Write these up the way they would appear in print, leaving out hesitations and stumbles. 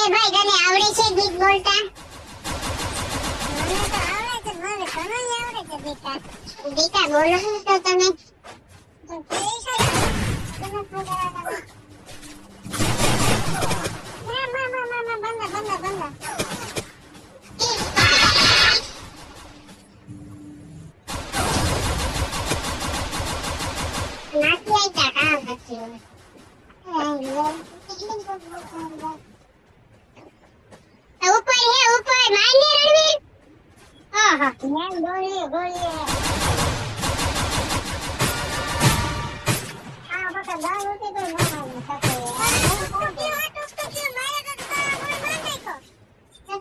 ભાઈ તને આવડે છે ગીત બોલતા? બેટા બોલો તો તમે ऊपर है ऊपर मारने रणवीर आहा गोली गोली आ बका दाल होते तो ना मारने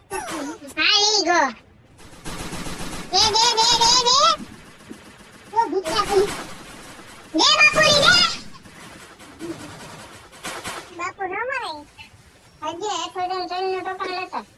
सकते हाली गो दे वो भूखा दे बापूरी दे बापू न मारे આજે થોડો ચલનો ટોકન લેતા